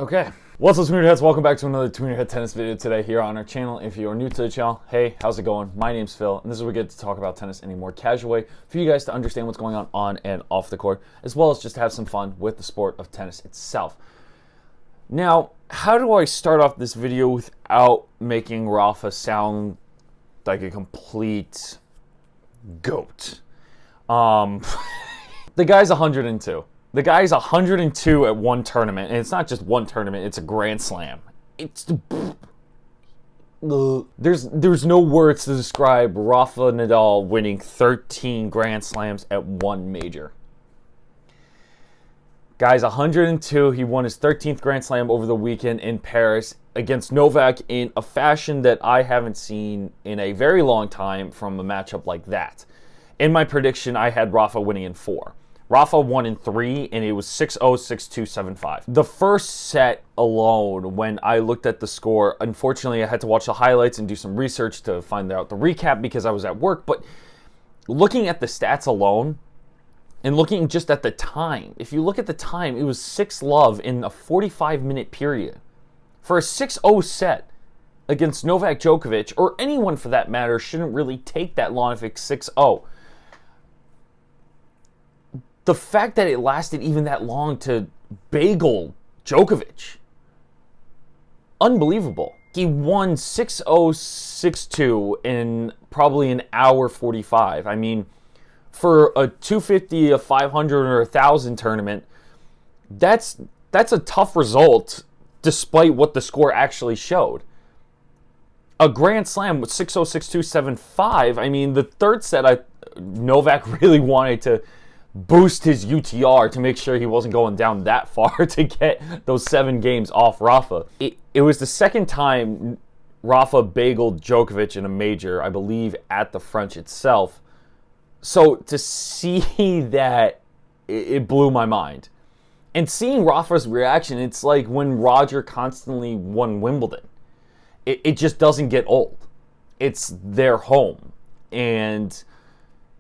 Okay, what's up, Tweener heads? Welcome back to another Tweener head tennis video today here on our channel. If you are new to the channel, hey, how's it going? My name's Phil, and this is where we get to talk about tennis in a more casual way for you guys to understand what's going on and off the court, as well as just to have some fun with the sport of tennis itself. Now, how do I start off this video without making Rafa sound like a complete goat? The guy's 102. The guy's 102 at one tournament, and it's not just one tournament, it's a Grand Slam. There's no words to describe Rafa Nadal winning 13 Grand Slams at one major. Guy's 102. He won his 13th Grand Slam over the weekend in Paris against Novak in a fashion that I haven't seen in a very long time from a matchup like that. In my prediction, I had Rafa winning in 4. Rafa won in 3, and it was 6-0, 6-2, 7-5. The first set alone, when I looked at the score, unfortunately, I had to watch the highlights and do some research to find out the recap because I was at work. But looking at the stats alone, and looking just at the time, if you look at the time, it was 6-love in a 45-minute period. For a 6-0 set against Novak Djokovic, or anyone for that matter, shouldn't really take that long if it's 6-0. The fact that it lasted even that long to bagel Djokovic, unbelievable. He won 6-0, 6-2 in probably an hour 45. I mean, for a 250, a 500, or a 1,000 tournament, that's a tough result despite what the score actually showed. A Grand Slam with 6-0, 6-2, 7-5, I mean, the third set, Novak really wanted to boost his UTR to make sure he wasn't going down that far to get those 7 games off Rafa. It was the second time Rafa bageled Djokovic in a major, I believe, at the French itself. So to see that, it blew my mind. And seeing Rafa's reaction, it's like when Roger constantly won Wimbledon. It just doesn't get old. It's their home. And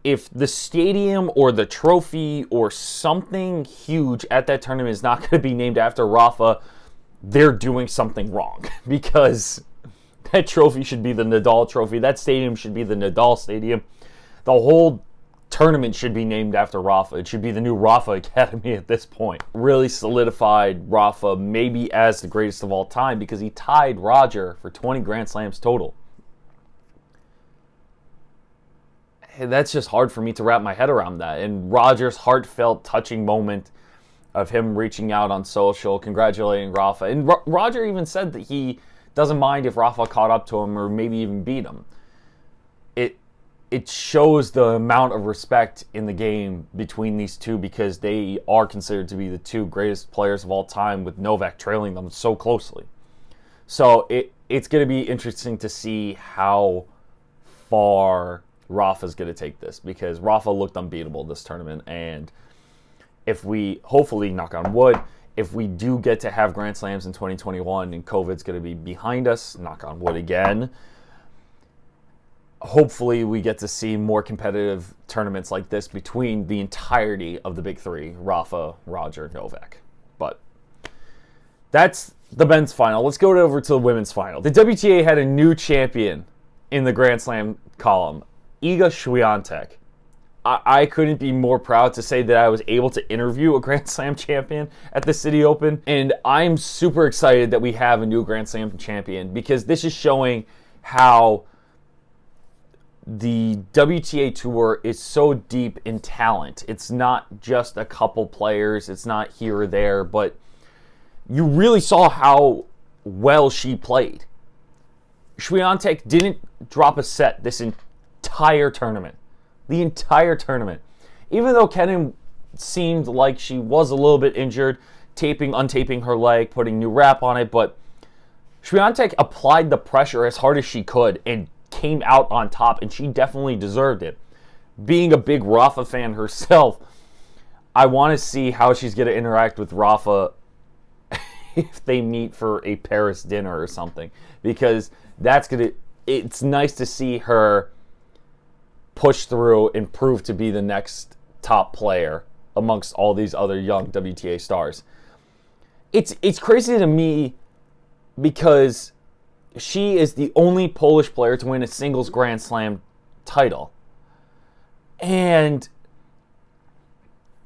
if the stadium or the trophy or something huge at that tournament is not going to be named after Rafa, they're doing something wrong. Because that trophy should be the Nadal trophy. That stadium should be the Nadal stadium. The whole tournament should be named after Rafa. It should be the new Rafa Academy at this point. Really solidified Rafa maybe as the greatest of all time because he tied Roger for 20 Grand Slams total. That's just hard for me to wrap my head around that. And Roger's heartfelt, touching moment of him reaching out on social, congratulating Rafa. And Roger even said that he doesn't mind if Rafa caught up to him or maybe even beat him. It shows the amount of respect in the game between these two because they are considered to be the two greatest players of all time, with Novak trailing them so closely. So it's going to be interesting to see how far Rafa's going to take this, because Rafa looked unbeatable this tournament. And if we, hopefully, knock on wood, if we do get to have Grand Slams in 2021 and COVID's going to be behind us, knock on wood again, hopefully we get to see more competitive tournaments like this between the entirety of the big three: Rafa, Roger, Novak. But that's the men's final. Let's go over to the women's final. The WTA had a new champion in the Grand Slam column, Iga Swiatek. I couldn't be more proud to say that I was able to interview a Grand Slam champion at the City Open, and I'm super excited that we have a new Grand Slam champion, because this is showing how the WTA Tour is so deep in talent. It's not just a couple players, it's not here or there, but you really saw how well she played. Swiatek didn't drop a set this entire tournament. The entire tournament. Even though Canon seemed like she was a little bit injured, untaping her leg, putting new wrap on it, but Swiatek applied the pressure as hard as she could and came out on top, and she definitely deserved it. Being a big Rafa fan herself, I want to see how she's going to interact with Rafa if they meet for a Paris dinner or something, because it's nice to see her push through and prove to be the next top player amongst all these other young WTA stars. It's crazy to me because she is the only Polish player to win a singles Grand Slam title. And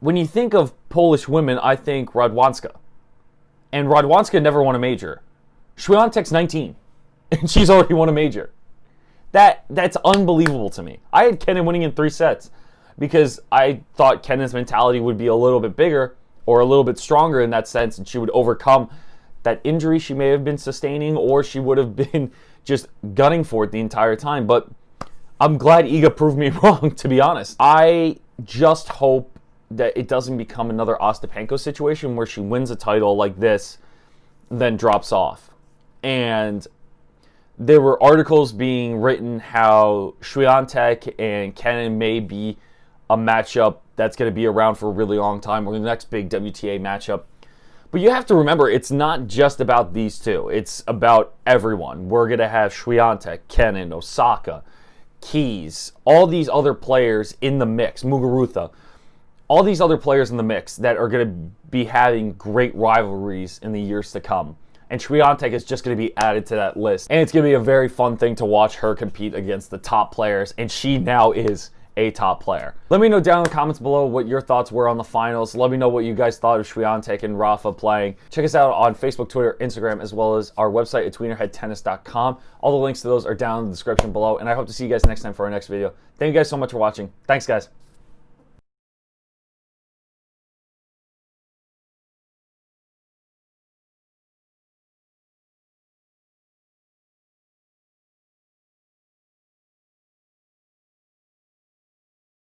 when you think of Polish women, I think Radwanska. And Radwanska never won a major. Swiatek's 19, and she's already won a major. That's unbelievable to me. I had Kenin winning in 3 sets because I thought Kenin's mentality would be a little bit bigger or a little bit stronger in that sense, and she would overcome that injury she may have been sustaining, or she would have been just gunning for it the entire time. But I'm glad Iga proved me wrong, to be honest. I just hope that it doesn't become another Ostapenko situation where she wins a title like this, then drops off. And there were articles being written how Swiatek and Kenin may be a matchup that's going to be around for a really long time, or the next big WTA matchup. But you have to remember, it's not just about these two. It's about everyone. We're going to have Swiatek, Kenin, Osaka, Keys, all these other players in the mix, Muguruza, all these other players in the mix that are going to be having great rivalries in the years to come. And Swiatek is just going to be added to that list. And it's going to be a very fun thing to watch her compete against the top players. And she now is a top player. Let me know down in the comments below what your thoughts were on the finals. Let me know what you guys thought of Swiatek and Rafa playing. Check us out on Facebook, Twitter, Instagram, as well as our website at tweenerheadtennis.com. All the links to those are down in the description below. And I hope to see you guys next time for our next video. Thank you guys so much for watching. Thanks, guys.